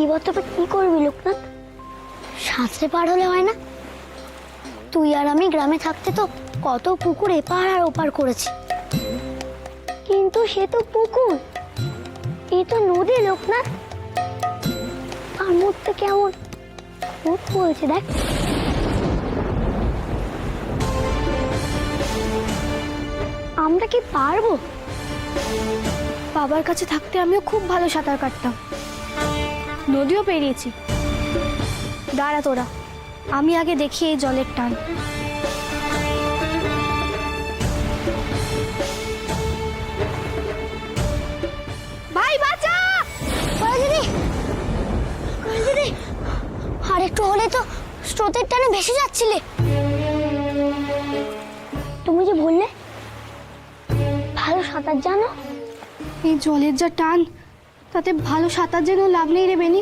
এবার তবে কি করবি লোকনাথ? সাঁতরে পার হলে হয় না? তুই আর আমি গ্রামে থাকতে তো কত পুকুর এপার আর ওপার করেছি, কিন্তু সে তো পুকুর, এ তো নদী লোকনাথ। আর মধ্যে কেমন ভূত বলছে দেখ। আমরা কি পারবো? বাবার কাছে থাকতে আমিও খুব ভালো সাঁতার কাটতাম, নদীও পেরিয়েছি। দাঁড়া তোরা, আমি আগে দেখি এই জলের টান। ভাই বাঁচা! দিদি, দিদি, আর একটু হলে তো স্রোতের টানে ভেসে যাচ্ছিলে। তুমি যে বললে ভালো সাঁতার জানো। এই জলের যা টান, তাতে ভালো সাঁতার যেন লাভ নেই রে বেনি।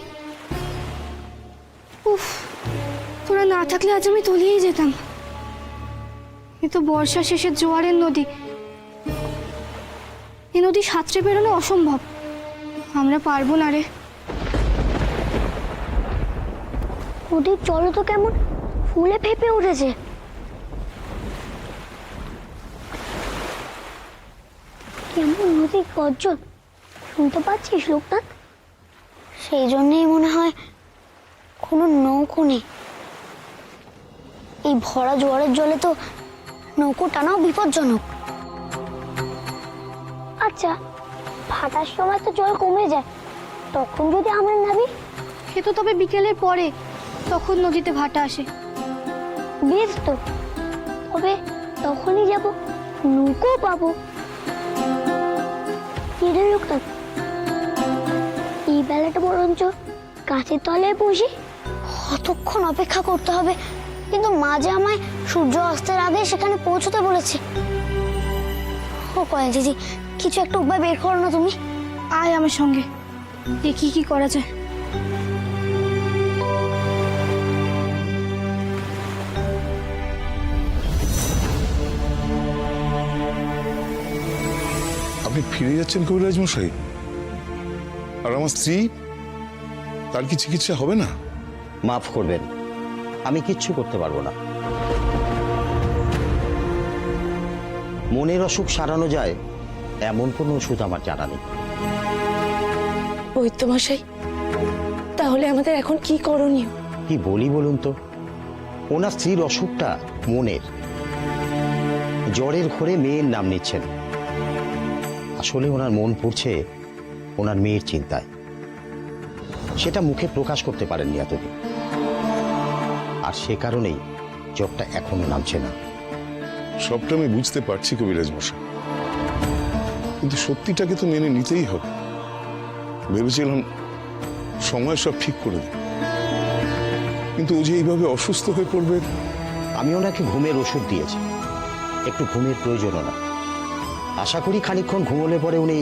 উফ, তোরা না থাকলে আজ আমি তলিয়েই যেতাম। এ তো বর্ষা শেষের জোয়ারের নদী, এই নদী সাঁতরে বেরোনো অসম্ভব। আমরা পারবো না রে। নদীর জল তো কেমন ফুলে ফেপে উঠেছে। কেমন নদীর গর্জন শুনতে পাচ্ছিস লোকনাথ? সেই জন্যই মনে হয় কোনো নৌকো নেই। এই ভরা জোয়ারের জলে তো নৌকো টানাও বিপজ্জনক। আচ্ছা, ভাটার সময় তো জল কমে যায়, তখন যদি আমরা নামি? সে তো তবে বিকেলের পরে, তখন নদীতে ভাটা আসে। বেশ তো, তবে তখনই যাব, নৌকো পাবো। লোকনাথ, এই বেলাটা বরঞ্চ গাছের তলায় বসি। কতক্ষণ অপেক্ষা করতে হবে, কিন্তু মাঝে আমায় সূর্য অস্তের আগে সেখানে পৌঁছতে বলেছে। ও কয়েল দিদি, কিছু একটা উপায় বের করো না তুমি। আয় আমার সঙ্গে, দেখি কি করা যায়। আপনি ফিরে যাচ্ছেন কবিরাজ মশাই? আর আমার স্ত্রী, তার কি চিকিৎসা হবে না? মাফ করবেন, আমি কিচ্ছু করতে পারবো না। মনের অসুখ সারানো যায় এমন কোনো ওষুধ আমার জানা নেই। বৈদ্যমশাই, তাহলে আমাদের এখন কি করণীয়? কি বলি বলুন তো? ওনার স্ত্রীর অসুখটা মনের। জ্বরের ঘোরে মেয়ের নাম নিচ্ছেন। আসলে ওনার মন পড়ছে ওনার মেয়ের চিন্তায়। সেটা মুখে প্রকাশ করতে পারেননি এতদিন, আর সে কারণেই জ্বরটা এখনো নামছে না। সবটা আমি বুঝতে পারছি কবিরাজ মশাই, কিন্তু সত্যিটাকে তো মেনে নিতেই হবে। ভেবেছিলাম সময় সব ঠিক করে দেবে, কিন্তু ও যে এইভাবে অসুস্থ হয়ে পড়বে। আমি ওনাকে ঘুমের ওষুধ দিয়েছি, একটু ঘুমের প্রয়োজনও না। আশা করি খানিকক্ষণ ঘুমোলে পরে উনি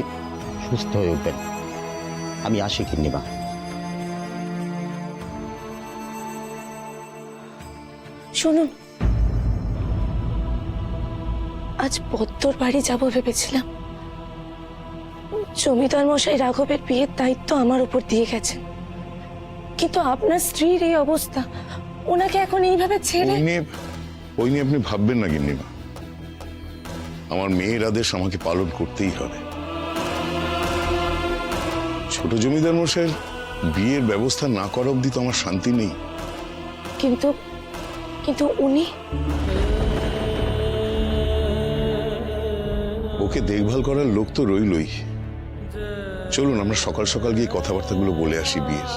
সুস্থ হয়ে উঠবেন। আমি আসি গিন্নিমা। শুনুন, আজ পদ্মর বাড়ি যাব ভেবেছিলাম। জমিদার মশাই রাঘবের বিয়ের দায়িত্ব আমার উপর দিয়ে গেছেন, কিন্তু আপনার স্ত্রীর এই অবস্থা, ওনাকে এখন এইভাবে ছেড়ে। ওই নিয়ে আপনি ভাববেন না গিন্নিমা। আমার মেয়ের আদেশ আমাকে পালন করতেই হবে। ছোট জমিদার মশাইয়ের বিয়ের ব্যবস্থা না করা অবধি তো আমার শান্তি নেই। কিন্তু কিন্তু উনি, ওকে দেখভাল করার লোক তো রইলই। চলুন আমরা সকাল সকাল গিয়ে কথাবার্তাগুলো বলে আসি বিয়ের।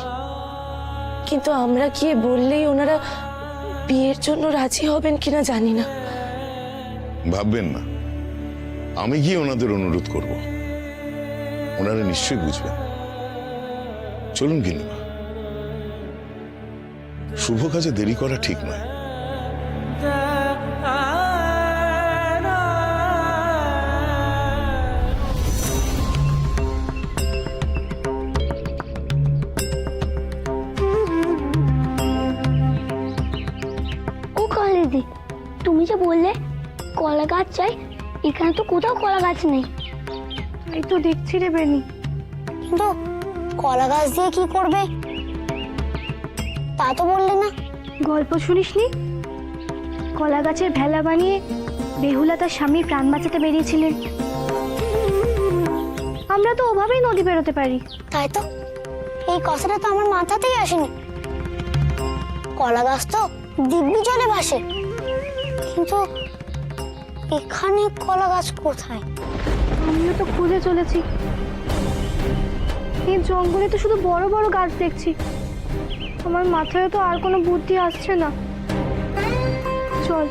কিন্তু আমরা গিয়ে বললেই ওনারা বিয়ের জন্য রাজি হবেন কিনা জানি না। ভাববেন না, আমি গিয়ে ওনাদের অনুরোধ করব, ওনারা নিশ্চয়ই বুঝবেন। চলুন গিন্নিমা, শুভ কাজে দেরি করা ঠিক নয়। ও কালিদি, তুমি যে বললে কলা গাছ চাই, এখানে তো কোথাও কলা গাছ নেই। এই তো দেখছি রে বেনি। কিন্তু কলা গাছ দিয়ে কি করবে? তা তো বললে না। গল্প শুনিসনি? কলা গাছের ভেলা বানিয়ে বেহুলা তার স্বামীর প্রাণ বাঁচাতে বেরিয়েছিলেন। আমরা তো ওভাবেই নদী বেরোতে পারি। তাই তো, এই কথাটা তো আমার মাথাতেই আসেনি। কলা গাছ তো দিব্যি জলে ভাসে, কিন্তু এখানে কলা গাছ কোথায়? আমিও তো খুঁজে চলেছি। এই জঙ্গলে তো শুধু বড় বড় গাছ দেখছি। আমার মাথায় তো আর কোনো বুদ্ধি আসছে না। চল,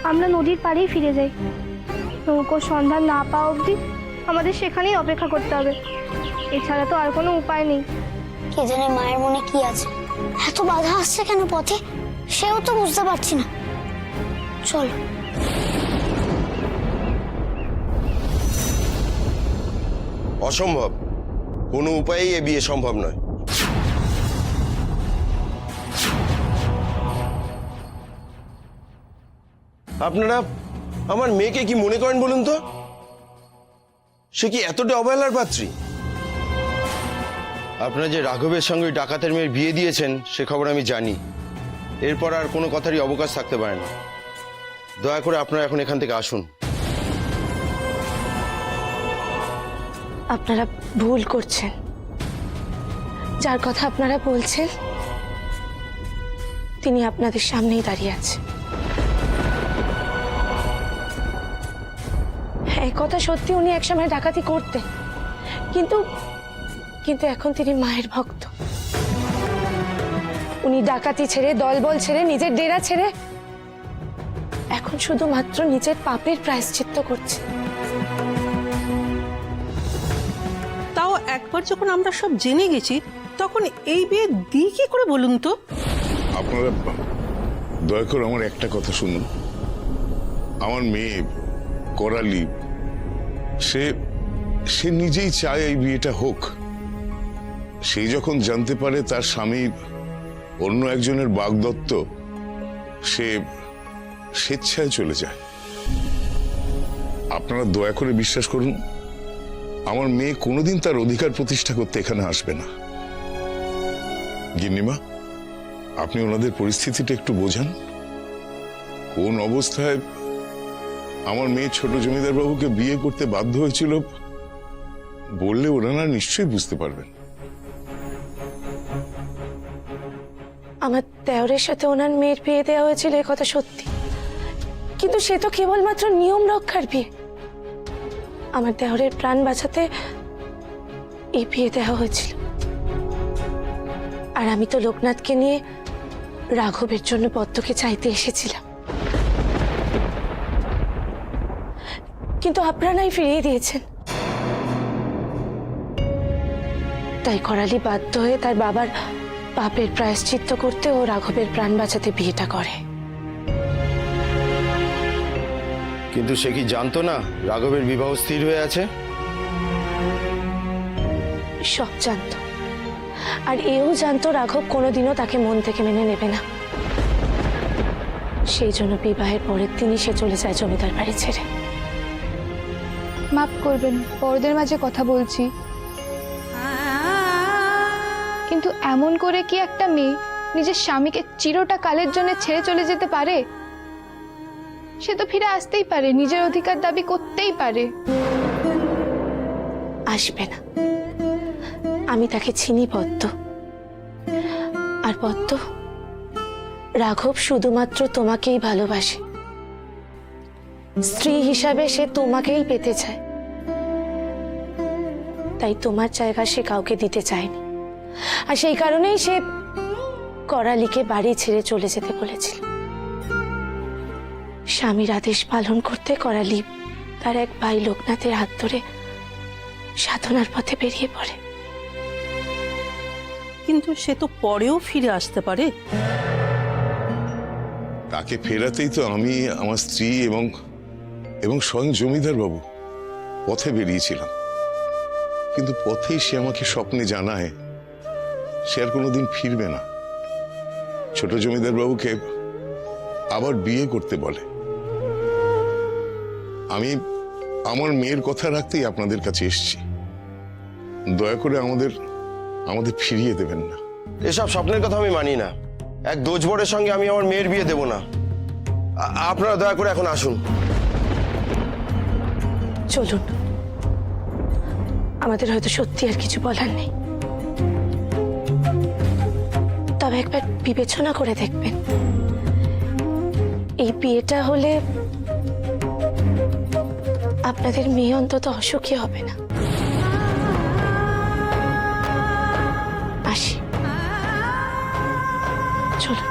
আমরা নদীর পাড়েই ফিরে যাই। নৌকোর সন্ধান না পাওয়া অবধি আমাদের সেখানেই অপেক্ষা করতে হবে। এছাড়া তো আর কোনো উপায় নেই। কে জানে মায়ের মনে কি আছে, এত বাধা আসছে কেন পথে, সেও তো বুঝতে পারছি না। চল। অসম্ভব, কোনো উপায়েই এ বিয়ে সম্ভব নয়। আপনারা আমার মেয়েকে কি মনে করেন বলুন তো? সে কি এতটা অবহেলার পাত্রী? আপনারা যে রাঘবের সঙ্গে ওই ডাকাতের মেয়ের বিয়ে দিয়েছেন সে খবর আমি জানি। এরপর আর কোনো কথারই অবকাশ থাকতে পারে না। দয়া করে আপনারা এখন এখান থেকে আসুন। আপনারা ভুল করছেন। যার কথা আপনারা বলছেন তিনি আপনাদের সামনেই দাঁড়িয়ে আছে। হ্যাঁ, কথা সত্যি, উনি একসময় ডাকাতি করতেন, কিন্তু কিন্তু এখন তিনি মায়ের ভক্ত। উনি ডাকাতি ছেড়ে, দলবল ছেড়ে, নিজের ডেরা ছেড়ে এখন শুধুমাত্র নিজের পাপের প্রায়শ্চিত্ত করছে। তাও একবার যখন আমরা সব জেনে গেছি তখন এই বিয়ে দিই কি করে বলুন তো? আপনারা দয়া করে আমার একটা কথা শুনুন। আমার মেয়ে করালি, সে নিজেই চায় এই বিয়েটা হোক। সেই যখন জানতে পারে তার স্বামী অন্য একজনের বাগদত্ত, সে স্বেচ্ছায় চলে যায়। আপনারা দয়া করে বিশ্বাস করুন, আমার মেয়ে কোনোদিন তার অধিকার প্রতিষ্ঠা করতে এখানে আসবে না। গিন্নিমা, আপনি ওনাদের পরিস্থিতিটা একটু বোঝান। কোন অবস্থায় আমার মেয়ে ছোট জমিদার বাবুকে বিয়ে করতে বাধ্য হয়েছিল বললে ওনারা নিশ্চয়ই বুঝতে পারবেন। আমার দেওরের সাথে ওনার মেয়ের বিয়ে দেওয়া হয়েছিল, এ কথা সত্যি, কিন্তু সে তো কেবলমাত্র নিয়ম রক্ষার বিয়ে। আমার দেওরের প্রাণ বাঁচাতে এই বিয়ে দেওয়া হয়েছিল। আর আমি তো লোকনাথকে নিয়ে রাঘবের জন্য পদ্মকে চাইতে এসেছিলাম, কিন্তু আপনারাই ফিরিয়ে দিয়েছেন। তাই করালি বাধ্য হয়ে তার বাবার পাপের প্রায়শ্চিত্ত করতে ও রাঘবের প্রাণ বাঁচাতে বিয়েটা করে। কিন্তু সে কি জানতো না রাঘবের বিবাহ স্থির হয়ে আছে? সব জানতো, আর এও জানতো রাঘব কোনোদিনও তাকে মন থেকে মেনে নেবে না। সেই জন্য বিবাহের পরের দিনই সে চলে যায় জমিদার বাড়ি ছেড়ে। মাফ করবেন, বড়দের মাঝে কথা বলছি, কিন্তু এমন করে কি একটা মেয়ে নিজের স্বামীকে চিরটা কালের জন্য ছেড়ে চলে যেতে পারে? সে তো ফিরে আসতেই পারে, নিজের অধিকার দাবি করতেই পারে। আসবে না, আমি তাকে চিনি পদ্ম। আর পদ্ম, রাঘব শুধুমাত্র তোমাকেই ভালোবাসে। স্ত্রী হিসাবে সে তোমাকেই পেতে চায়, তাই তোমার জায়গা সে কাউকে দিতে চায়নি। আর সেই কারণেই সে করালিকে বাড়ি ছেড়ে চলে যেতে বলেছিল। স্বামীর আদেশ পালন করতে করালি তার এক ভাই লোকনাথের হাত ধরে সাধনার পথে বেরিয়ে পড়ে। কিন্তু সে তো পরেও ফিরে আসতে পারে। তাকে ফেরাতেই তো আমি, আমার স্ত্রী এবং স্বয়ং জমিদার বাবু পথে বেরিয়েছিলাম। কিন্তু পথেই সে আমাকে স্বপ্নে জানায় সে আর কোনোদিন ফিরবে না। ছোট জমিদার বাবুকে আবার বিয়ে করতে বলে। আমি আমার মেয়ের কথা রাখতেই আপনাদের কাছে এসেছি। দয়া করে আমাদের ফিরিয়ে দেবেন না। এসব স্বপ্নের কথা আমি মানি না। এক দোজবরের সঙ্গে আমি আমার মেয়ের বিয়ে দেব না। আপনারা দয়া করে এখন আসুন। চলুন, আমাদের হয়তো সত্যি আর কিছু বলার নেই, তবে একবার বিবেচনা করে দেখবেন, এই বিয়েটা হলে আপনাদের মেয়ে অন্তত অসুখী হবে না। আসি, চলুন।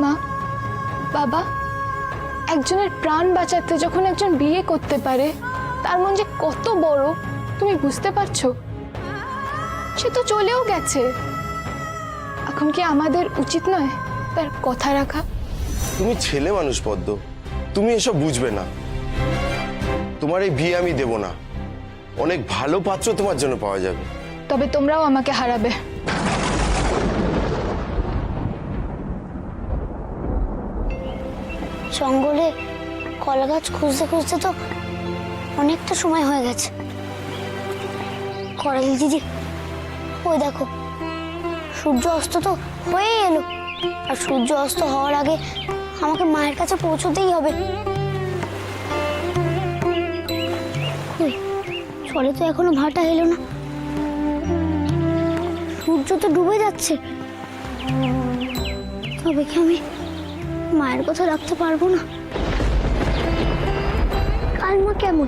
মা, বাবা, একজনের প্রাণ বাঁচাতে যখন একজন বিয়ে করতে পারে, তার মন যে কত বড় তুমি বুঝতে পারছো? সে তো চলেও গেছে, এখন কি আমাদের উচিত নয় তার কথা রাখা? তুমি ছেলে মানুষ পদ্ম, তুমি এসব বুঝবে না। তোমার এই বিয়ে আমি দেব না। অনেক ভালো পাত্র তোমার জন্য পাওয়া যাবে। তবে তোমরাও আমাকে হারাবে। জঙ্গলে কলা গাছ খুঁজতে খুঁজতে তো অনেকটা সময় হয়ে গেছে। করালি দিদি, ওই দেখো, সূর্য অস্ত তো হয়ে এলো, আর সূর্য অস্ত হওয়ার আগে আমাকে মায়ের কাছে পৌঁছতেই হবে। কই, চলে তো এখনো ভাটা এলো না, সূর্য তো ডুবে যাচ্ছে। তবে কি আমি মায়ের কথা রাখতে পারবো না? কাল মা কেমন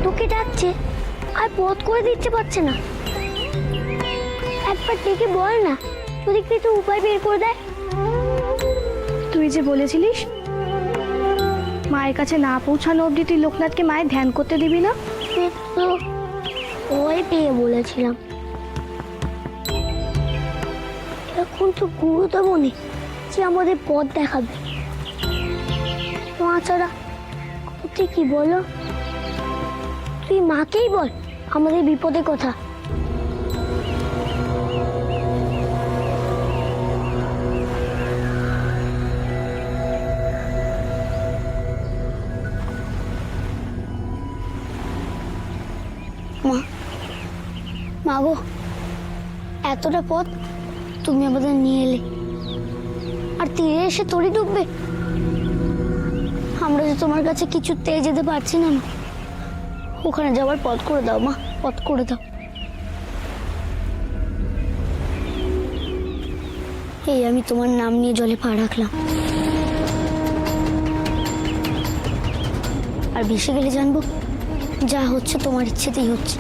তোকে ডাকছে আর পথ করে দিতে পারছে না। একবার ডেকে বল না, যদি কিছু উপায় বের করে দেয়। তুই যে বলেছিলিস মায়ের কাছে না পৌঁছানো অবধি তুই লোকনাথকে মায়ের ধ্যান করতে দিবি না। তো ওই পেয়ে বলেছিলাম, এখন তো গুরুত্ব মনে যে আমাদের পথ দেখাবে। মা ছাড়া তুই কি বলো? তুই মাকেই বল আমাদের বিপদের কথা। মা, মা গো, এতটা পথ তুমি আমাদের নিয়ে এলে, আর তীরে এসে তরি ডুববে? আমরা যে তোমার কাছে কিছুতেই যেতে পারছি না। মা, ওখানে যাওয়ার পথ করে দাও মা, পথ করে দাও। এই আমি তোমার নাম নিয়ে জলে পা রাখলাম, আর ভেসে গেলে জানবো যা হচ্ছে তোমার ইচ্ছেতেই হচ্ছে।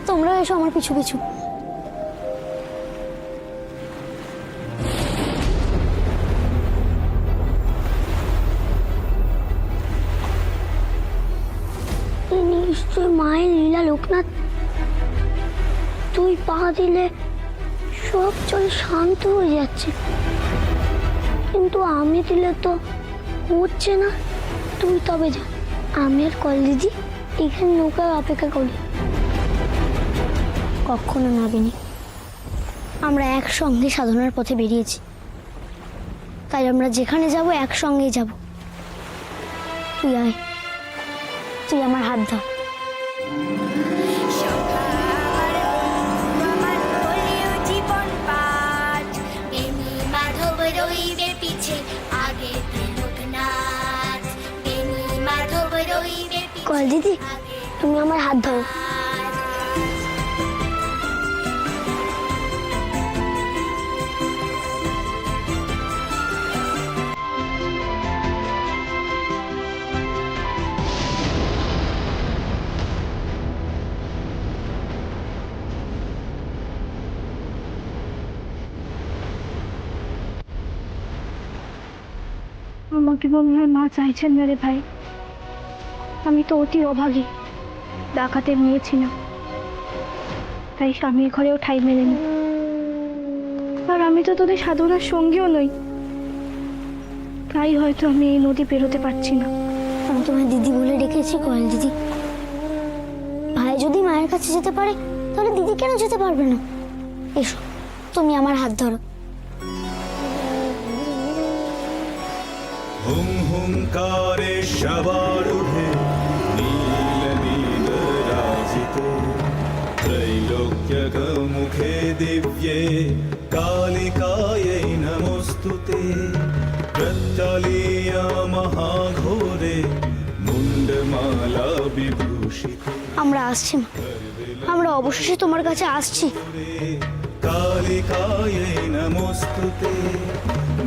তোমরা এসো আমার পিছু পিছু। নিশ্চয় মায়ের লীলা লোকনাথ। তুই পা দিলে সব জল শান্ত হয়ে যাচ্ছে, কিন্তু আমি দিলে তো হচ্ছে না। তুই তবে যা, আমি আর কল দিদি এখানে নৌকার অপেক্ষা করি। কখনো নাবিনি, আমরা একসঙ্গে সাধনার পথে বেরিয়েছি, তাই আমরা যেখানে যাব একসঙ্গেই যাব। তুই আয়, তুই আমার হাত ধর। কল দিদি, তুমি আমার হাত ধরো। আমাকে মনে হয় মা চাইছেন না রে ভাই। আমি তো অতি অভাগী, ডাকাতে নিয়েছিলাম, তাই স্বামীর ঘরেও ঠাঁই মেলেনি। আর আমি তো তোদের সাধনার সঙ্গীও নই, তাই হয়তো আমি এই নদী পেরোতে পারছি না। আমি তোমায় দিদি বলে রেখেছি কল দিদি। ভাই মায়ের কাছে যেতে পারে, তাহলে দিদি কেন যেতে পারবে না? এসো, তুমি আমার হাত ধরো। হুম হুঙ্কারে শবারুঢ়ে নীল নীল রাজিতে त्रैलोक्यग मुखे दिव्ये कालिकायै नमोस्तुते प्रत्यलीया महाघोरे मुण्डमाला विभूषिते আমরা আসছি মা, আমরা অবশেষে তোমার কাছে আসছি। कालिकायै नमोस्तुते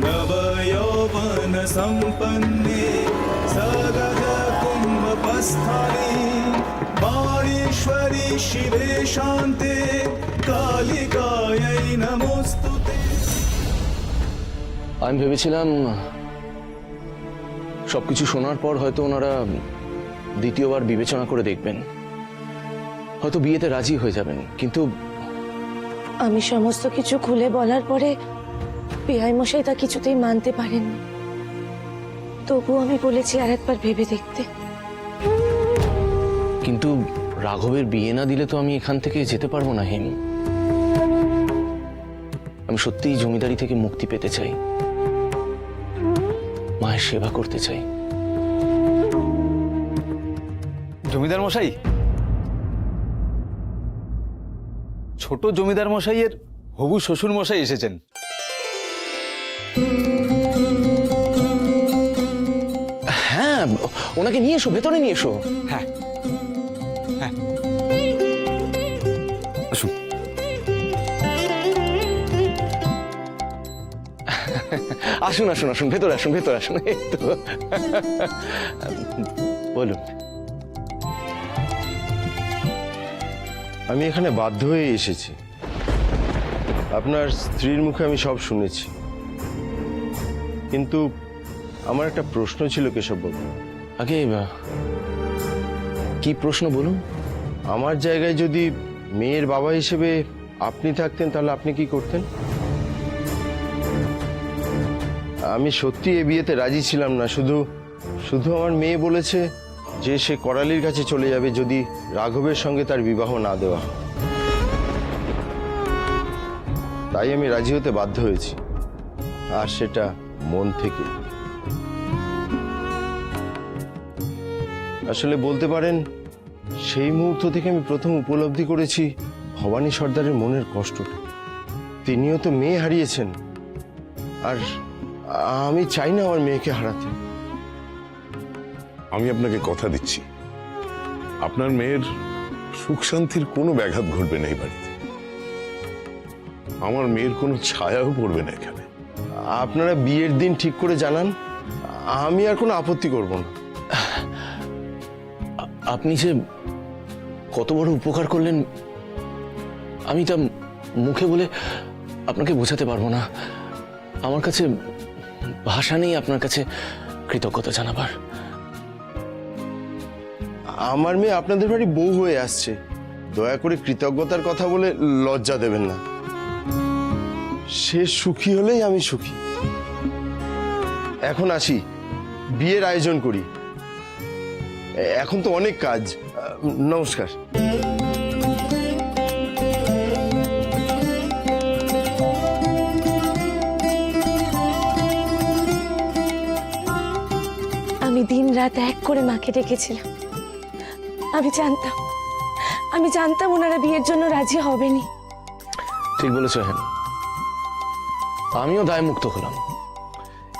नवयौवन सम्पन्ने सगज कुम्भपस्थाने माणेश्वरी शिवे शान्ते कालिकायै नमोस्तुते। আমি ভেবেছিলাম সবকিছু শোনার পর হয়তো ওনারা দ্বিতীয়বার বিবেচনা করে দেখবেন, হয়তো বিয়েতে রাজি হয়ে যাবেন, কিন্তু আমি সমস্ত কিছু খুলে বলার পরে বেআই মশাই তা কিছুতেই মানতে পারেননি। তবু আমি বলেছি আর একবার ভেবে দেখতে। কিন্তু রাঘবের বিয়ে না দিলে তো আমি এখান থেকে যেতে পারবো না হেম। আমি সত্যিই জমিদারি থেকে মুক্তি পেতে চাই, মায়ের সেবা করতে চাই। জমিদার মশাই, ছোট জমিদার মশাইয়ের হবু শ্বশুর মশাই এসেছেন। হ্যাঁ, ওনাকে নিয়ে এসো, ভেতরে নিয়ে এসো। হ্যাঁ হ্যাঁ, আসুন। আসুন আসুন আসুন, ভেতরে আসুন, ভেতরে আসুন। এই তো বলুন। আমি এখানে বাধ্য হয়ে এসেছি। আপনার স্ত্রীর মুখে আমি সব শুনেছি, কিন্তু আমার একটা প্রশ্ন ছিল কেশববাবু। আগে কি প্রশ্ন বলুন। আমার জায়গায় যদি মেয়ের বাবা হিসেবে আপনি থাকতেন তাহলে আপনি কি করতেন? আমি সত্যি এ বিয়েতে রাজি ছিলাম না, শুধু আমার মেয়ে বলেছে যে সে করালির কাছে চলে যাবে যদি রাঘবের সঙ্গে তার বিবাহ না দেওয়া হয়। তাই আমি রাজি হতে বাধ্য হয়েছি, আর সেটা মন থেকে। আসলে বলতে পারেন সেই মুহূর্ত থেকে আমি প্রথম উপলব্ধি করেছি ভবানী সর্দারের মনের কষ্টটা। তিনিও তো মেয়ে হারিয়েছেন, আর আমি চাই না আমার মেয়েকে হারাতে। আমি আপনাকে কথা দিচ্ছি, আপনার মেয়ের সুখ শান্তির কোনো ব্যাঘাত ঘটবে না এই বাড়িতে। আমার মেয়ের কোনো ছায়াও পড়বে না এখানে। আপনারা বিয়ের দিন ঠিক করে জানান, আমি আর কোনো আপত্তি করব না। আপনি যে কত বড় উপকার করলেন আমি তা মুখে বলে আপনাকে বোঝাতে পারবো না। আমার কাছে ভাষা নেই আপনার কাছে কৃতজ্ঞতা জানাবার। আমার মেয়ে আপনাদের বাড়ি বউ হয়ে আসছে, দয়া করে কৃতজ্ঞতার কথা বলে লজ্জা দেবেন না। সে সুখী হলেই আমি সুখী। এখন আসি, বিয়ের আয়োজন করি। এখন তো অনেক কাজ। নমস্কার। আমি দিন রাত এক করে মাকে ডেকেছিলাম। আমি জানতাম ওনারা বিয়ের জন্য রাজি হবেনি। ঠিক বলেছো হেন, আমিও দায়মুক্ত হলাম।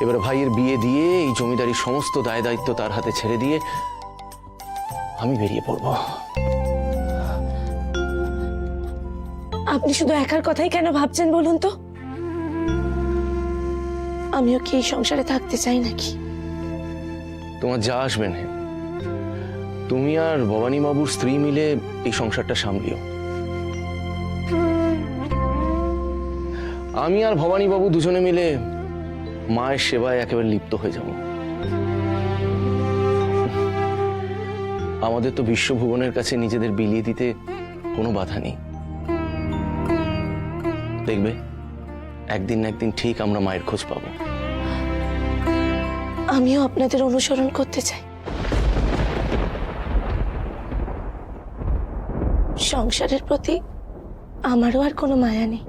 এবারে ভাইয়ের বিয়ে দিয়ে এই জমিদারির সমস্ত দায় দায়িত্ব তার হাতে ছেড়ে দিয়ে আমি বেরিয়ে পড়ব। আপনি শুধু একার কথাই কেন ভাবছেন বলুন তো? আমিও কি এই সংসারে থাকতে চাই নাকি? তোমার যা আসবেন হেন, তুমি আর ভবানী বাবুর স্ত্রী মিলে এই সংসারটা সামলিও। আমি আর ভবানী বাবু দুজনে মিলে মায়ের সেবায় একেবারে লিপ্ত হয়ে যাব। আমাদের তো বিশ্বভুবনের কাছে নিজেদের বিলিয়ে দিতে কোনো বাধা নেই। দেখবে একদিন না একদিন ঠিক আমরা মায়ের খোঁজ পাবো। আমিও আপনাদের অনুসরণ করতে চাই। সংসারের প্রতি আমারও আর কোনো মায়া নেই।